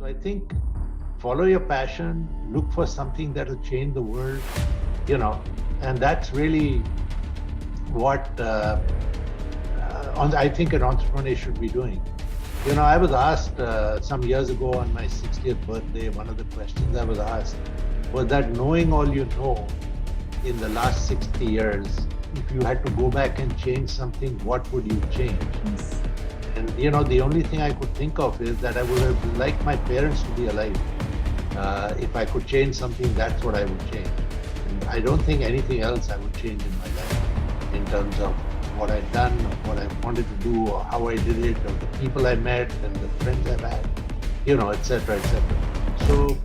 So I think follow your passion, look for something that will change the world, and that's really what I think an entrepreneur should be doing. I was asked some years ago on my 60th birthday, one of the questions I was asked was that knowing all you know in the last 60 years, if you had to go back and change something, what would you change? Yes. And the only thing I could think of is that I would have liked my parents to be alive. If I could change something, that's what I would change. And I don't think anything else I would change in my life in terms of what I'd done, or what I wanted to do, or how I did it, or the people I met and the friends I've had, et cetera, et cetera. So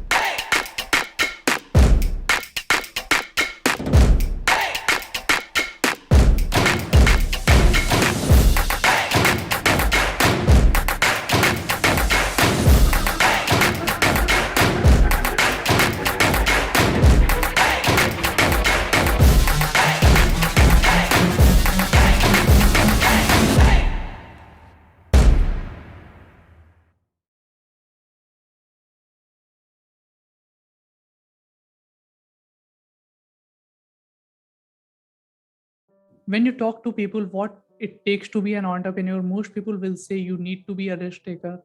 When you talk to people what it takes to be an entrepreneur, most people will say you need to be a risk taker.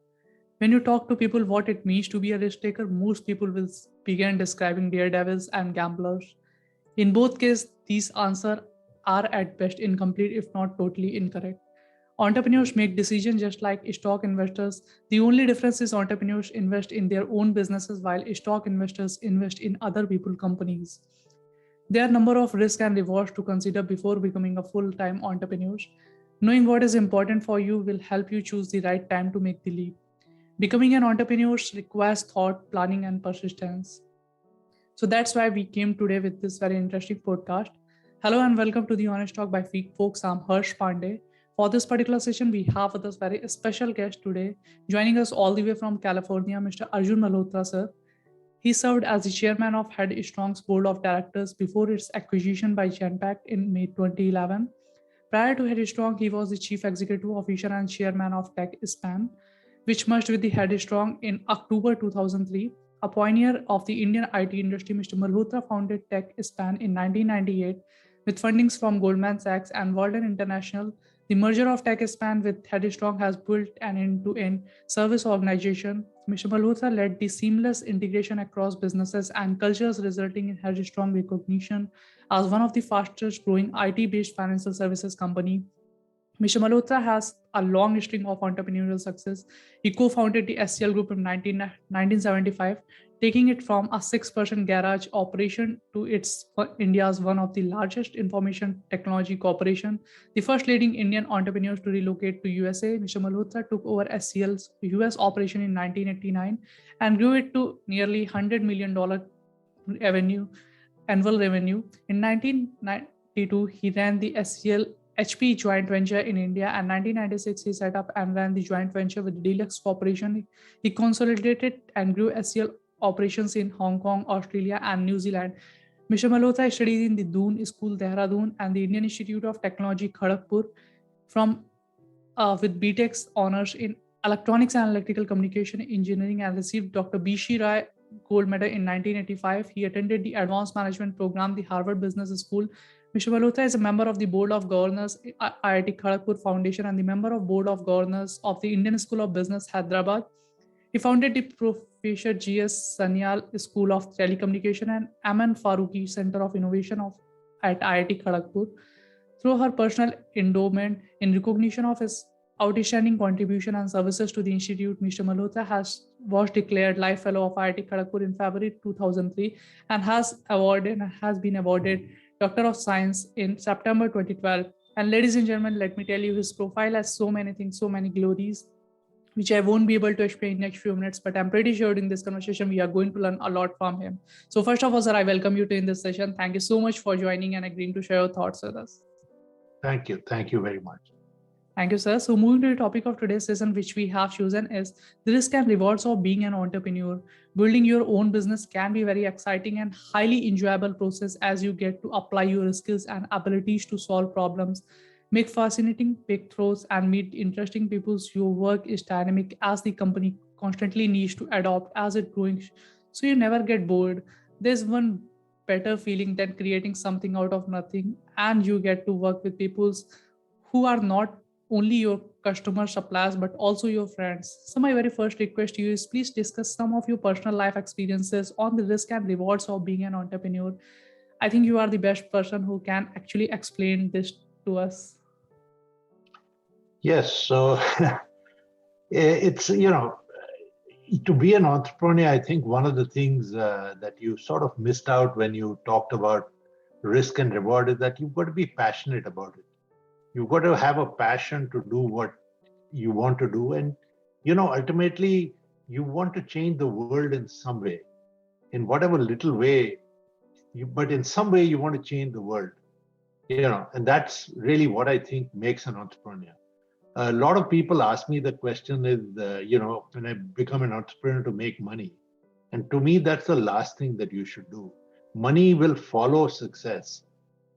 When you talk to people what it means to be a risk taker, most people will begin describing daredevils and gamblers. In both cases, these answers are at best incomplete, if not totally incorrect. Entrepreneurs make decisions just like stock investors. The only difference is entrepreneurs invest in their own businesses while stock investors invest in other people companies. There are a number of risks and rewards to consider before becoming a full-time entrepreneur. Knowing what is important for you will help you choose the right time to make the leap. Becoming an entrepreneur requires thought, planning, and persistence. So that's why we came today with this very interesting podcast. Hello and welcome to the Honest Talk by Freak Folks. I'm Harsh Pandey. For this particular session, we have with us very special guest today, joining us all the way from California, Mr. Arjun Malhotra, sir. He served as the chairman of Headstrong's board of directors before its acquisition by Genpact in May 2011. Prior to Headstrong, he was the chief executive officer and chairman of TechSpan, which merged with the Headstrong in October 2003. A pioneer of the Indian IT industry, Mr. Malhotra founded TechSpan in 1998 with fundings from Goldman Sachs and Walden International. The merger of TechSpan with Headstrong has built an end-to-end service organization. Mr. Malhotra led the seamless integration across businesses and cultures, resulting in Headstrong recognition as one of the fastest growing IT-based financial services company. Mr. Malhotra has a long string of entrepreneurial success. He co-founded the HCL Group in 1975, taking it from a 6-person garage operation to its India's one of the largest information technology corporation. The first leading Indian entrepreneurs to relocate to USA, Mr. Malhotra took over HCL's US operation in 1989 and grew it to nearly $100 million annual revenue. In 1992, he ran the HCL-HP joint venture in India, and 1996 he set up and ran the joint venture with Deluxe Corporation. He consolidated and grew HCL operations in Hong Kong, Australia, and New Zealand. Mr. Malhotra studied in the Doon School, Dehradun, and the Indian Institute of Technology, Kharagpur, with BTech's honors in Electronics and Electrical Communication Engineering, and received Dr. B.C. Rai Gold Medal in 1985. He attended the Advanced Management Program, the Harvard Business School. Mr. Malhotra is a member of the Board of Governors, IIT Kharagpur Foundation, and the member of Board of Governors of the Indian School of Business, Hyderabad. He founded the Professor G.S. Sanyal School of Telecommunication and Aman Farooqi Center of Innovation at IIT Kharagpur. Through her personal endowment, in recognition of his outstanding contribution and services to the Institute, Mr. Malhotra was declared Life Fellow of IIT Kharagpur in February 2003 and has been awarded Doctor of Science in September 2012. And ladies and gentlemen, let me tell you, his profile has so many things, so many glories, which I won't be able to explain in the next few minutes, but I'm pretty sure in this conversation, we are going to learn a lot from him. So first of all, sir, I welcome you to in this session. Thank you so much for joining and agreeing to share your thoughts with us. Thank you. Thank you very much. Thank you, sir. So moving to the topic of today's session, which we have chosen is the risk and rewards of being an entrepreneur. Building your own business can be very exciting and highly enjoyable process as you get to apply your skills and abilities to solve problems, make fascinating breakthroughs, and meet interesting people. Your work is dynamic as the company constantly needs to adopt as it growing, so you never get bored. There's one better feeling than creating something out of nothing, and you get to work with peoples who are not only your customers, suppliers, but also your friends. So my very first request to you is please discuss some of your personal life experiences on the risk and rewards of being an entrepreneur. I think you are the best person who can actually explain this to us. Yes, so it's, to be an entrepreneur, I think one of the things that you sort of missed out when you talked about risk and reward is that you've got to be passionate about it. You've got to have a passion to do what you want to do. And, ultimately, you want to change the world in some way, in whatever little way, but in some way you want to change the world, and that's really what I think makes an entrepreneur. A lot of people ask me the question is, when I become an entrepreneur to make money? And to me, that's the last thing that you should do. Money will follow success.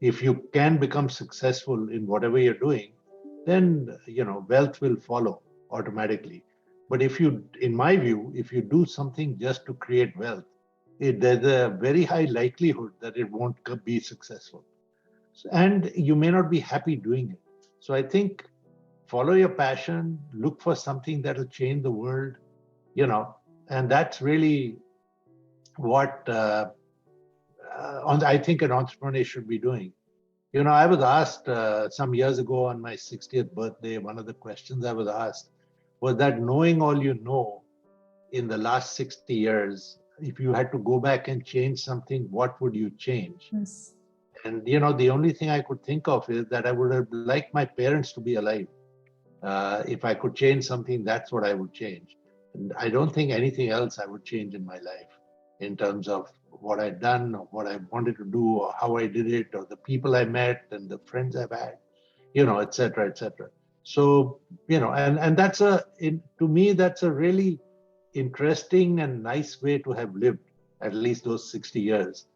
If you can become successful in whatever you're doing, then, wealth will follow automatically. But in my view, if you do something just to create wealth, there's a very high likelihood that it won't be successful. And you may not be happy doing it. So I think follow your passion, look for something that will change the world, and that's really what I think an entrepreneur should be doing. I was asked some years ago on my 60th birthday, one of the questions I was asked was that, knowing all you know in the last 60 years, if you had to go back and change something, what would you change? Yes. And, the only thing I could think of is that I would have liked my parents to be alive. If I could change something, that's what I would change. And I don't think anything else I would change in my life in terms of what I'd done or what I wanted to do or how I did it or the people I met and the friends I've had, et cetera, et cetera. So, and to me, that's a really interesting and nice way to have lived at least those 60 years.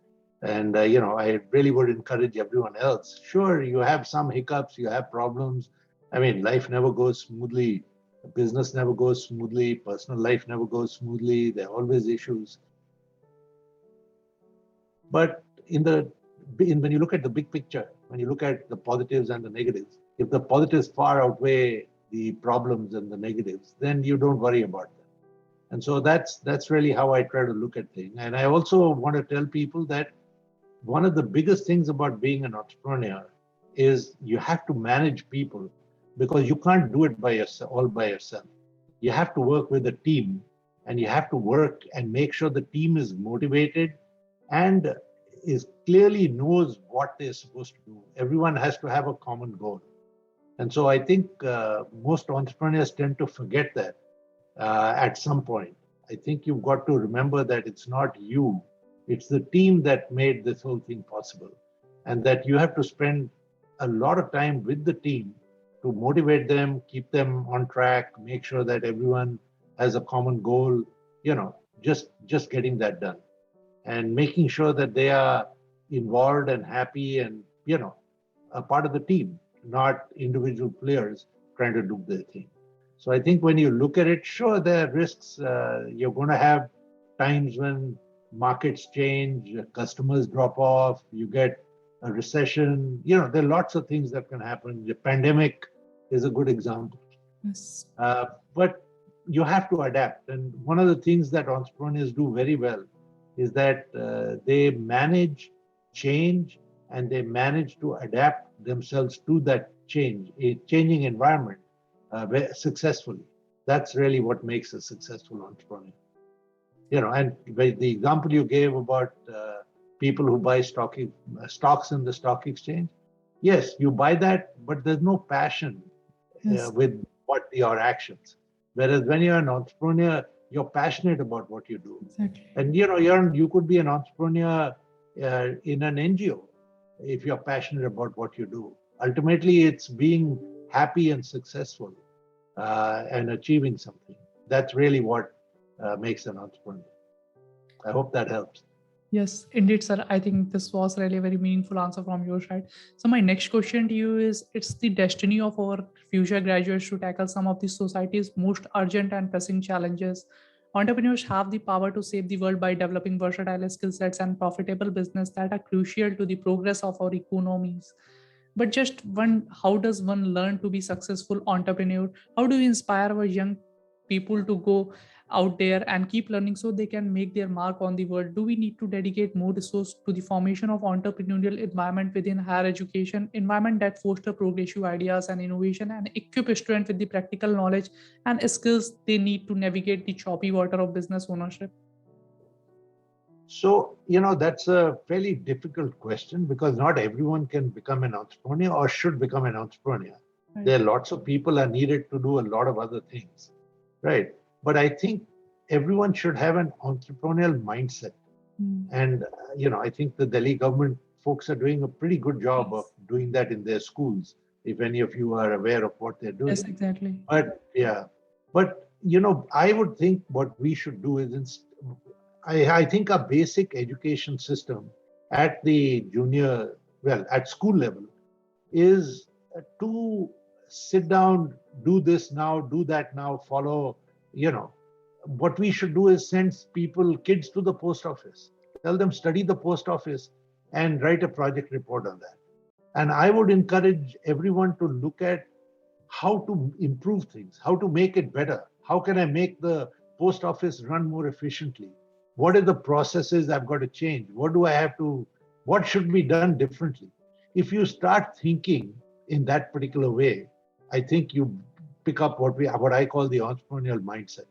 And, I really would encourage everyone else. Sure, you have some hiccups, you have problems. I mean, life never goes smoothly. Business never goes smoothly. Personal life never goes smoothly. There are always issues. But when you look at the big picture, when you look at the positives and the negatives, if the positives far outweigh the problems and the negatives, then you don't worry about them. And so that's really how I try to look at things. And I also want to tell people that one of the biggest things about being an entrepreneur is you have to manage people, because you can't do it all by yourself. You have to work with a team, and you have to work and make sure the team is motivated and is clearly knows what they're supposed to do. Everyone has to have a common goal. And so I think most entrepreneurs tend to forget that at some point. I think you've got to remember that it's not you, it's the team that made this whole thing possible. And that you have to spend a lot of time with the team to motivate them, keep them on track, make sure that everyone has a common goal, just getting that done. And making sure that they are involved and happy and, a part of the team, not individual players trying to do their thing. So I think when you look at it, sure, there are risks. You're going to have times when markets change, customers drop off, you get a recession. There are lots of things that can happen. The pandemic is a good example. Yes. But you have to adapt. And one of the things that entrepreneurs do very well is that they manage change and they manage to adapt themselves to that change, a changing environment successfully. That's really what makes a successful entrepreneur. And the example you gave about people who buy stocks in the stock exchange, yes, you buy that, but there's no passion with your actions. Whereas when you're an entrepreneur, you're passionate about what you do. Exactly. And you could be an entrepreneur in an NGO if you're passionate about what you do. Ultimately, it's being happy and successful and achieving something. That's really what makes an entrepreneur. I hope that helps. Yes, indeed, sir. I think this was really a very meaningful answer from your side. So my next question to you is, it's the destiny of our future graduates to tackle some of the society's most urgent and pressing challenges. Entrepreneurs have the power to save the world by developing versatile skill sets and profitable business that are crucial to the progress of our economies. But just one, how does one learn to be successful entrepreneur? How do we inspire our young people to go out there and keep learning so they can make their mark on the world? Do we need to dedicate more resource to the formation of entrepreneurial environment within higher education, environment that foster progressive ideas and innovation and equip students with the practical knowledge and skills they need to navigate the choppy water of business ownership? So, that's a fairly difficult question because not everyone can become an entrepreneur or should become an entrepreneur. Right. There are lots of people are needed to do a lot of other things, right? But I think everyone should have an entrepreneurial mindset. Mm. And, I think the Delhi government folks are doing a pretty good job of Yes. doing that in their schools, if any of you are aware of what they're Yes, doing. exactly. But yeah, but I would think what we should do is I think our basic education system at the at school level is to sit down, do this now, do that now, follow, what we should do is send kids to the post office, tell them study the post office and write a project report on that. And I would encourage everyone to look at how to improve things, how to make it better. How can I make the post office run more efficiently? What are the processes I've got to change? What should be done differently? If you start thinking in that particular way, I think you pick up what I call the entrepreneurial mindset.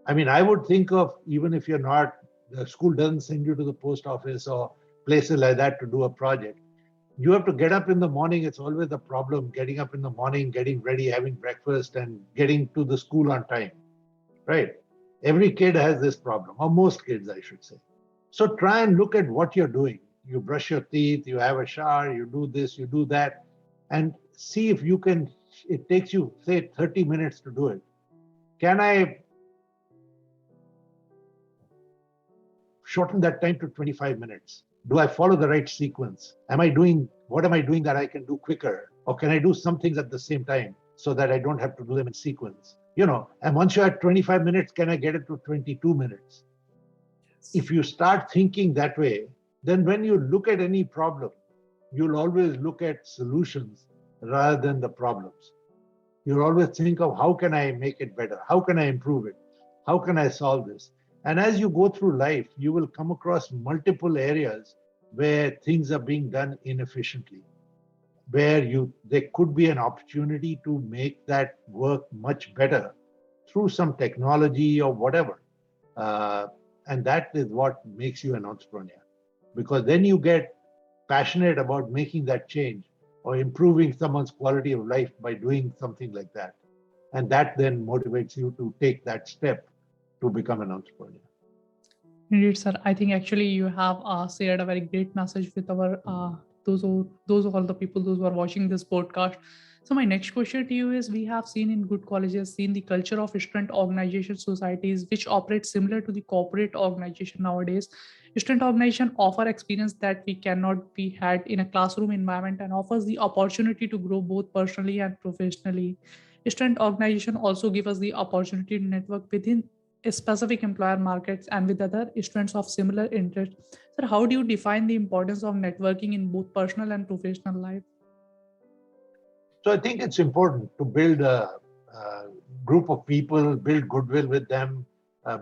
I mean, I would think of, even if the school doesn't send you to the post office or places like that to do a project, you have to get up in the morning. It's always a problem getting up in the morning, getting ready, having breakfast, and getting to the school on time, right? Every kid has this problem, or most kids, I should say. So try and look at what you're doing. You brush your teeth, you have a shower, you do this, you do that, and see if you can. It takes you, say, 30 minutes to do it. Can I shorten that time to 25 minutes? Do I follow the right sequence? What am I doing that I can do quicker? Or can I do some things at the same time so that I don't have to do them in sequence? And once you're at 25 minutes, can I get it to 22 minutes? If you start thinking that way, then when you look at any problem, you'll always look at solutions rather than the problems. You'll always think of, how can I make it better? How can I improve it? How can I solve this? And as you go through life, you will come across multiple areas where things are being done inefficiently, where there could be an opportunity to make that work much better through some technology or whatever. Uh, and that is what makes you an entrepreneur, because then you get passionate about making that change or improving someone's quality of life by doing something like that. And that then motivates you to take that step to become an entrepreneur. Indeed, sir. I think actually you have shared a very great message with our those all the people those who are watching this podcast. So my next question to you is: we have seen in good colleges, seen the culture of student organization societies which operate similar to the corporate organization nowadays. Student organization offer experience that we cannot be had in a classroom environment and offers the opportunity to grow both personally and professionally. Student organization also give us the opportunity to network within specific employer markets and with other students of similar interests. Sir, how do you define the importance of networking in both personal and professional life? So I think it's important to build a group of people, build goodwill with them,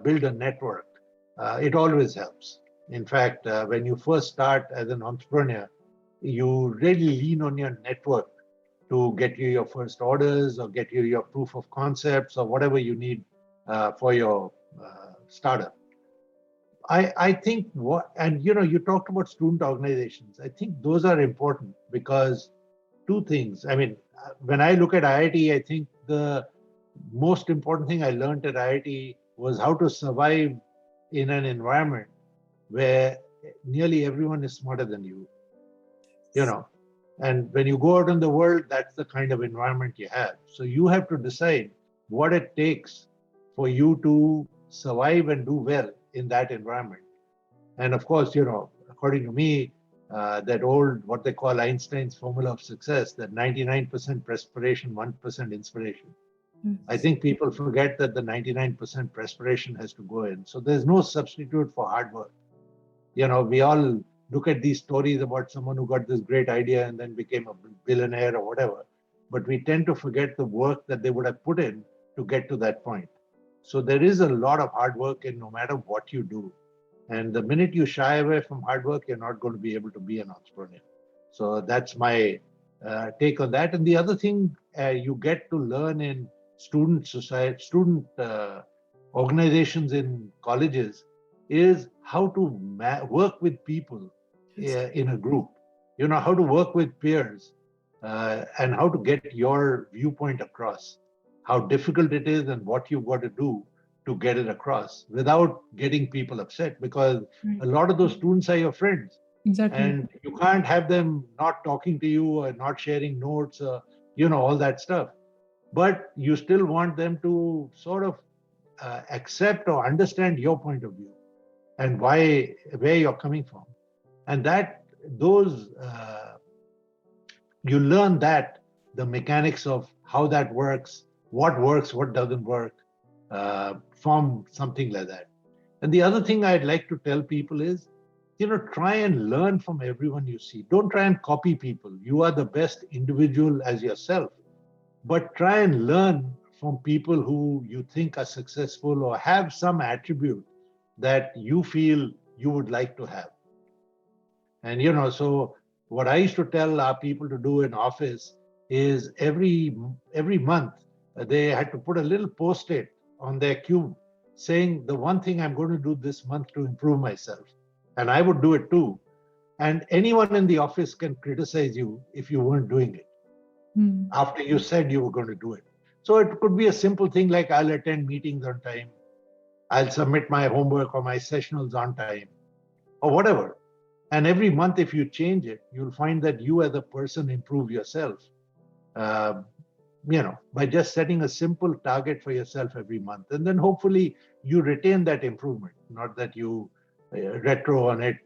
build a network. It always helps. In fact, when you first start as an entrepreneur, you really lean on your network to get you your first orders or get you your proof of concepts or whatever you need for your startup. I think you talked about student organizations. I think those are important because two things. I mean, when I look at IIT, I think the most important thing I learned at IIT was how to survive in an environment where nearly everyone is smarter than you know. And when you go out in the world, that's the kind of environment you have. So you have to decide what it takes for you to survive and do well in that environment. And of course, according to me, that old, what they call Einstein's formula of success, that 99% perspiration, 1% inspiration. I Yes. think people forget that the 99% perspiration has to go in. So there's no substitute for hard work. We all look at these stories about someone who got this great idea and then became a billionaire or whatever. But we tend to forget the work that they would have put in to get to that point. So there is a lot of hard work in no matter what you do. And the minute you shy away from hard work, you're not going to be able to be an entrepreneur. So that's my take on that. And the other thing you get to learn in student society, student organizations in colleges is how to work with people Yes. in a group. How to work with peers and how to get your viewpoint across, how difficult it is and what you've got to do to get it across without getting people upset, because Right. a lot of those students are your friends Exactly. and you can't have them not talking to you or not sharing notes, all that stuff. But you still want them to sort of accept or understand your point of view and where you're coming from. And those, you learn that the mechanics of how that works, what doesn't work, from something like that. And the other thing I'd like to tell people is, try and learn from everyone you see. Don't try and copy people. You are the best individual as yourself, but try and learn from people who you think are successful or have some attribute that you feel you would like to have. And so what I used to tell our people to do in office is every month they had to put a little post-it on their cube saying the one thing I'm going to do this month to improve myself. And I would do it too. And anyone in the office can criticize you if you weren't doing it Hmm. after you said you were going to do it. So it could be a simple thing like I'll attend meetings on time, I'll submit my homework or my sessionals on time, or whatever. And every month, if you change it, you'll find that you as a person improve yourself. Uh, by just setting a simple target for yourself every month. And then hopefully you retain that improvement, not that you retro on it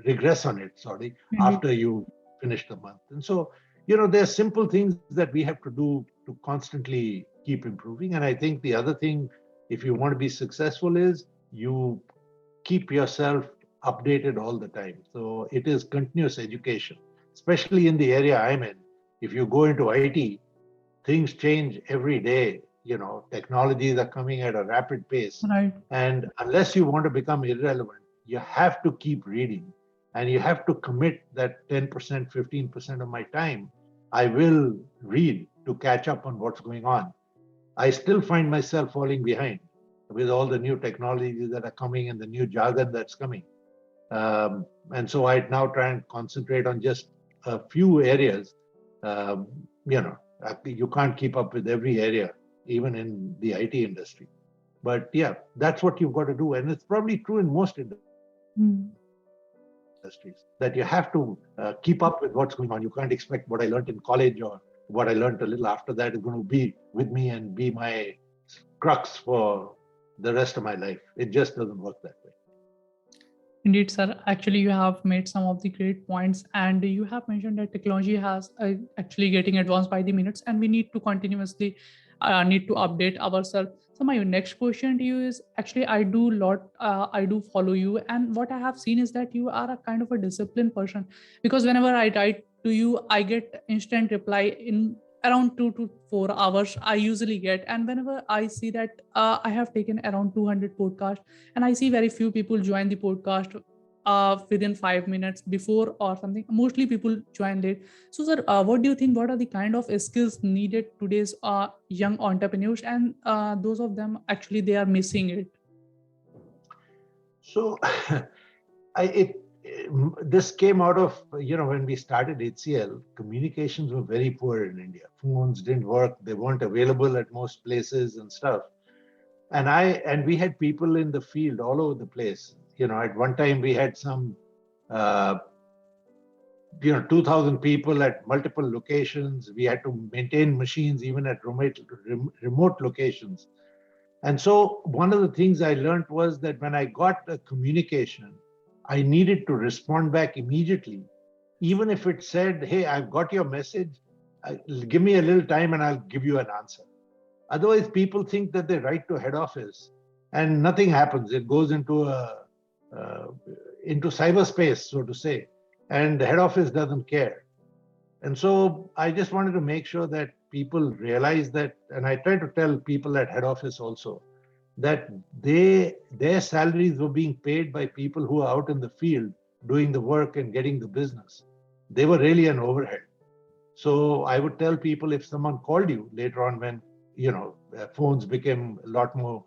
regress on it, sorry, Indeed. after you finish the month. And so, there's simple things that we have to do to constantly keep improving. And I think the other thing, if you want to be successful, is you keep yourself updated all the time. So it is continuous education, especially in the area I'm in. If you go into IT, things change every day. Technologies are coming at a rapid pace. Right. And unless you want to become irrelevant, you have to keep reading and you have to commit that 10%, 15% of my time. I will read to catch up on what's going on. I still find myself falling behind with all the new technologies that are coming and the new jargon that's coming. And so I now try and concentrate on just a few areas. Um, you can't keep up with every area, even in the IT industry. But yeah, that's what you've got to do. And it's probably true in most industries Hmm. that you have to keep up with what's going on. You can't expect what I learned in college or what I learned a little after that is going to be with me and be my crux for the rest of my life. It just doesn't work that way. Indeed, sir. Actually, you have made some of the great points, and you have mentioned that technology has actually getting advanced by the minutes, and we need to continuously need to update ourselves. So my next question to you is actually I do follow you, and what I have seen is that you are a kind of a disciplined person, because whenever I write to you, I get instant reply in around 2 to 4 hours. I usually get, and whenever I see that I have taken around 200 podcasts and I see very few people join the podcast within 5 minutes before or something. Mostly people join late. So sir, what do you think, what are the kind of skills needed today's young entrepreneurs, and those of them actually they are missing it? So this came out of, when we started HCL, communications were very poor in India. Phones didn't work, they weren't available at most places and stuff. And we had people in the field all over the place. At one time we had some uh, 2,000 people at multiple locations. We had to maintain machines even at remote locations. And so one of the things I learned was that when I got a communication, I needed to respond back immediately, even if it said, hey, I've got your message, give me a little time and I'll give you an answer. Otherwise, people think that they write to head office and nothing happens. It goes uh, into cyberspace, so to say, and the head office doesn't care. And so I just wanted to make sure that people realize that, and I try to tell people at head office also, that their salaries were being paid by people who are out in the field doing the work and getting the business. They were really an overhead. So I would tell people, if someone called you later on, when phones became a lot more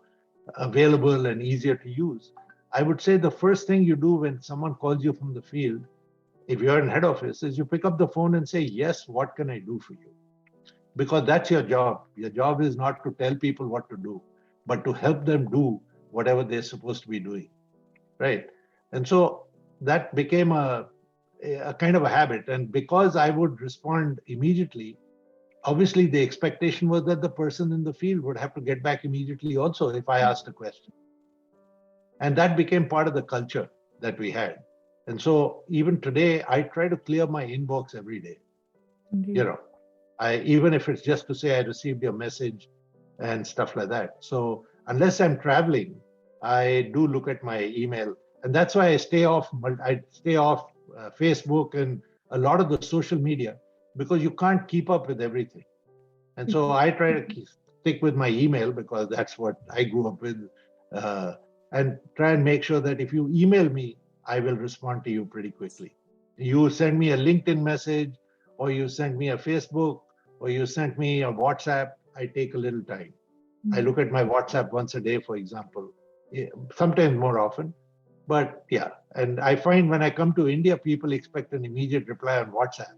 available and easier to use, I would say the first thing you do when someone calls you from the field, if you're in head office, is you pick up the phone and say, yes, what can I do for you? Because that's your job. Your job is not to tell people what to do, but to help them do whatever they're supposed to be doing, right? And so that became a kind of a habit. And because I would respond immediately, obviously the expectation was that the person in the field would have to get back immediately also if I asked a question. And that became part of the culture that we had. And so even today, I try to clear my inbox every day. Indeed. You know, even if it's just to say I received your message and stuff like that. So unless I'm traveling, I do look at my email, and that's why I stay off. Facebook and a lot of the social media, because you can't keep up with everything. And so I try to stick with my email because that's what I grew up with, uh, and try and make sure that if you email me, I will respond to you pretty quickly. You send me a LinkedIn message, or you send me a Facebook, or you send me a WhatsApp, I take a little time. I look at my WhatsApp once a day, for example, sometimes more often. But yeah, and I find when I come to India, people expect an immediate reply on WhatsApp.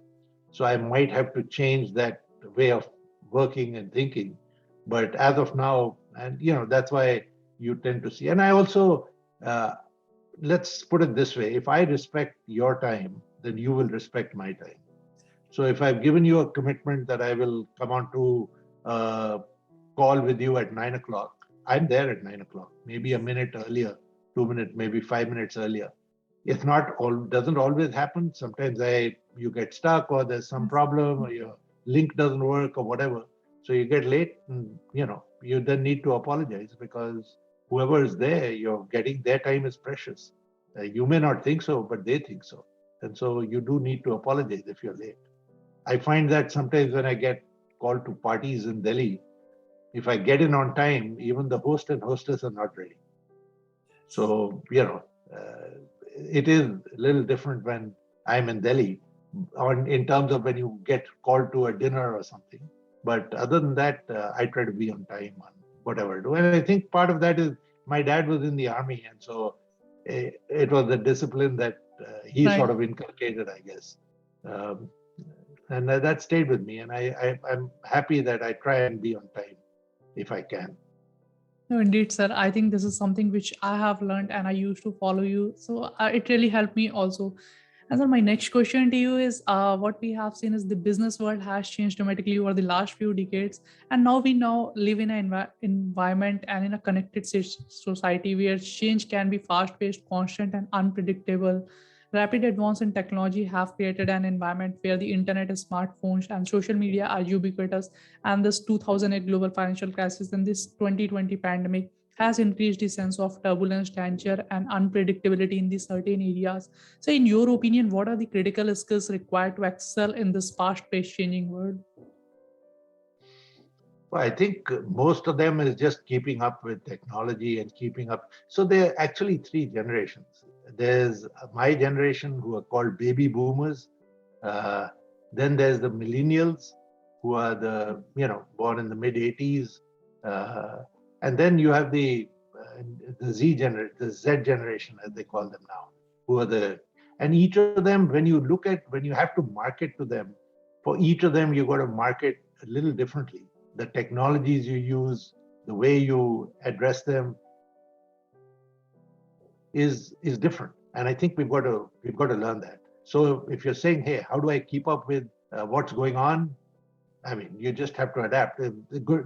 So I might have to change that way of working and thinking. But as of now, and that's why you tend to see. And I also, uh, let's put it this way: if I respect your time, then you will respect my time. So if I've given you a commitment that I will come on to call with you at 9 o'clock, I'm there at 9 o'clock, maybe a minute earlier, 2 minutes, maybe 5 minutes earlier. It's not all, doesn't always happen. Sometimes you get stuck, or there's some problem, or your link doesn't work, or whatever. So you get late, and you then need to apologize, because whoever is there, you're getting, their time is precious. You may not think so, but they think so. And so you do need to apologize if you're late. I find that sometimes when I get called to parties in Delhi, if I get in on time, even the host and hostess are not ready. So, it is a little different when I'm in Delhi, in terms of when you get called to a dinner or something. But other than that, I try to be on time on whatever I do. And I think part of that is my dad was in the army. And so it was a discipline that he Right. sort of inculcated, I guess. Um, and that stayed with me. And I'm happy that I try and be on time if I can. No, indeed, sir. I think this is something which I have learned and I used to follow you. So it really helped me also. And so my next question to you is what we have seen is the business world has changed dramatically over the last few decades. And now we now live in an environment and in a connected society where change can be fast paced, constant, and unpredictable. Rapid advance in technology have created an environment where the internet, smartphones, and social media are ubiquitous, and this 2008 global financial crisis and this 2020 pandemic has increased the sense of turbulence, danger, and unpredictability in these certain areas. So, in your opinion, what are the critical skills required to excel in this fast-paced changing world? Well, I think most of them is just keeping up with technology and keeping up. So there are actually three generations. There's my generation, who are called baby boomers. Uh, then there's the millennials, who are born in the mid 80s. Uh, and then you have the the Z generation, as they call them now, who are and each of them, when you have to market to them, for each of them, you got to market a little differently. The technologies you use, the way you address them is different. And I think we've got to learn that. So if you're saying, hey, how do I keep up with what's going on? I mean, you just have to adapt.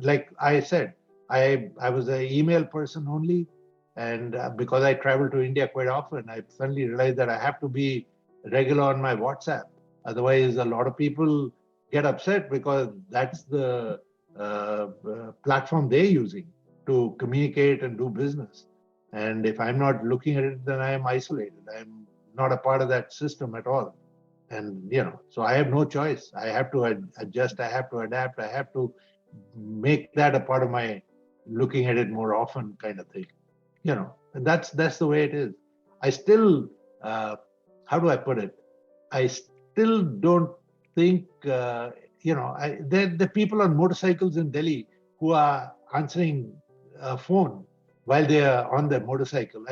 Like I said, I was an email person only. And because I travel to India quite often, I suddenly realized that I have to be regular on my WhatsApp. Otherwise, a lot of people get upset because that's the platform they're using to communicate and do business. And if I'm not looking at it, then I am isolated. I'm not a part of that system at all. And, so I have no choice. I have to adjust. I have to adapt. I have to make that a part of my looking at it more often kind of thing. And that's the way it is. I still, how do I put it? I still don't think, the people on motorcycles in Delhi who are answering a phone while they are on their motorcycle,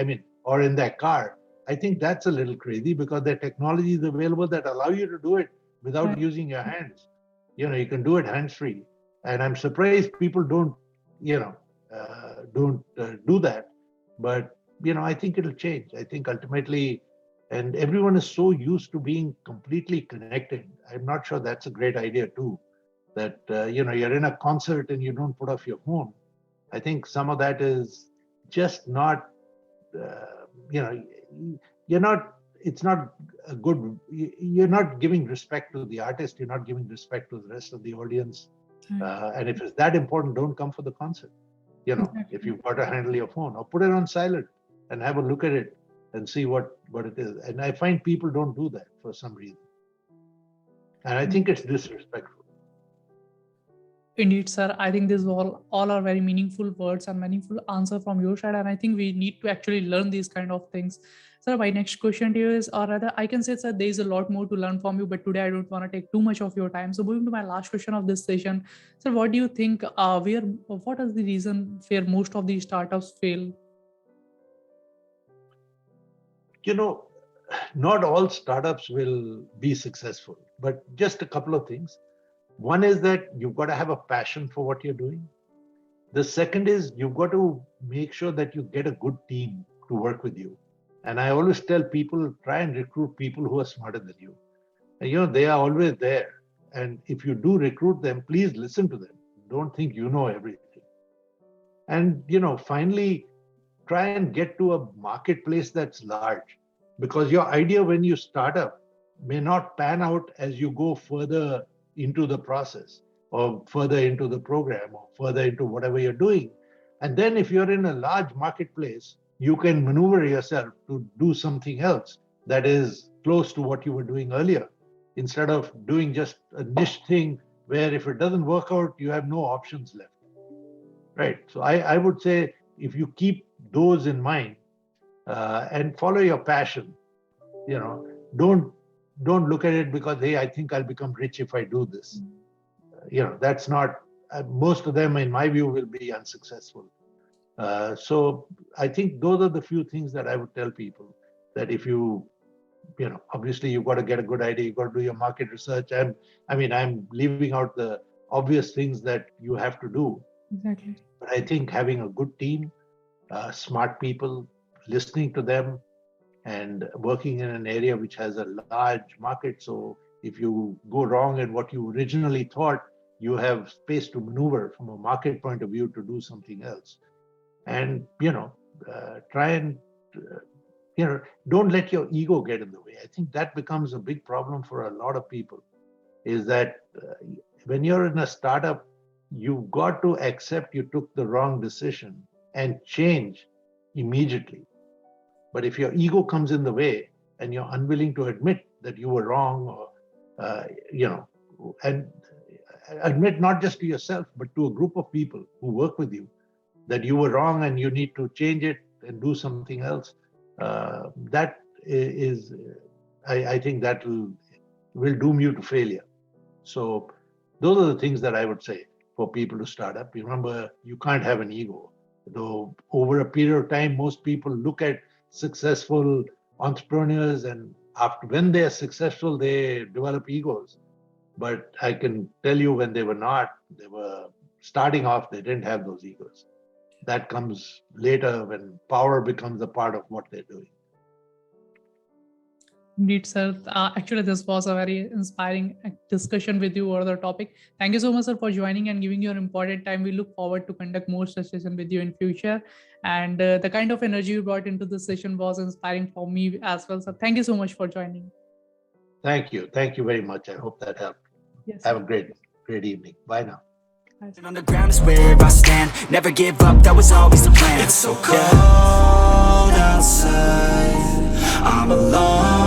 or in their car. I think that's a little crazy because the technology is available that allow you to do it without using your hands. You can do it hands-free. And I'm surprised people don't, do that. But, I think it'll change. I think ultimately, and everyone is so used to being completely connected. I'm not sure that's a great idea too, that, you're in a concert and you don't put off your phone. I think some of that is just not, you're not, it's not a good, you're not giving respect to the artist, you're not giving respect to the rest of the audience. And if it's that important, don't come for the concert. If you've got to handle your phone, or put it on silent and have a look at it and see what it is. And I find people don't do that for some reason. And I think it's disrespectful. Indeed, sir. I think these all are very meaningful words and meaningful answer from your side. And I think we need to actually learn these kind of things. Sir, my next question to you is, or rather, I can say, sir, there is a lot more to learn from you, but today I don't want to take too much of your time. So moving to my last question of this session, sir, what do you think, what is the reason where most of these startups fail? Not all startups will be successful, but just a couple of things. One is that you've got to have a passion for what you're doing. The second is you've got to make sure that you get a good team to work with you. And I always tell people, try and recruit people who are smarter than you. And, they are always there. And if you do recruit them, please listen to them. Don't think you know everything. And, finally, try and get to a marketplace that's large. Because your idea when you start up may not pan out as you go further into the process or further into the program or further into whatever you're doing. And then if you're in a large marketplace, you can maneuver yourself to do something else that is close to what you were doing earlier, instead of doing just a niche thing where if it doesn't work out, you have no options left. Right. So I would say if you keep those in mind and follow your passion, don't look at it because, hey, I think I'll become rich if I do this. That's not, most of them in my view will be unsuccessful. So I think those are the few things that I would tell people, that if you, obviously you've got to get a good idea, you've got to do your market research. I'm leaving out the obvious things that you have to do. Exactly. But I think having a good team, smart people, listening to them, and working in an area which has a large market. So if you go wrong in what you originally thought, you have space to maneuver from a market point of view to do something else. And, try and, don't let your ego get in the way. I think that becomes a big problem for a lot of people, is that when you're in a startup, you've got to accept you took the wrong decision and change immediately. But if your ego comes in the way and you're unwilling to admit that you were wrong, or, and admit not just to yourself, but to a group of people who work with you, that you were wrong and you need to change it and do something else, that is, I think that will doom you to failure. So those are the things that I would say for people to start up. Remember, you can't have an ego. Though over a period of time, most people look at successful entrepreneurs, and after when they are successful, they develop egos. But I can tell you, when they were starting off, they didn't have those egos. That comes later when power becomes a part of what they're doing. Indeed, sir. Actually, this was a very inspiring discussion with you over the topic. Thank you so much, sir, for joining and giving your important time. We look forward to conduct more such session with you in future. And the kind of energy you brought into this session was inspiring for me as well. So thank you so much for joining. Thank you. Thank you very much. I hope that helped. Yes. Have a great evening. Bye now. On the ground is where I stand. Never give up, that was always the plan. It's so cold outside, I'm alone.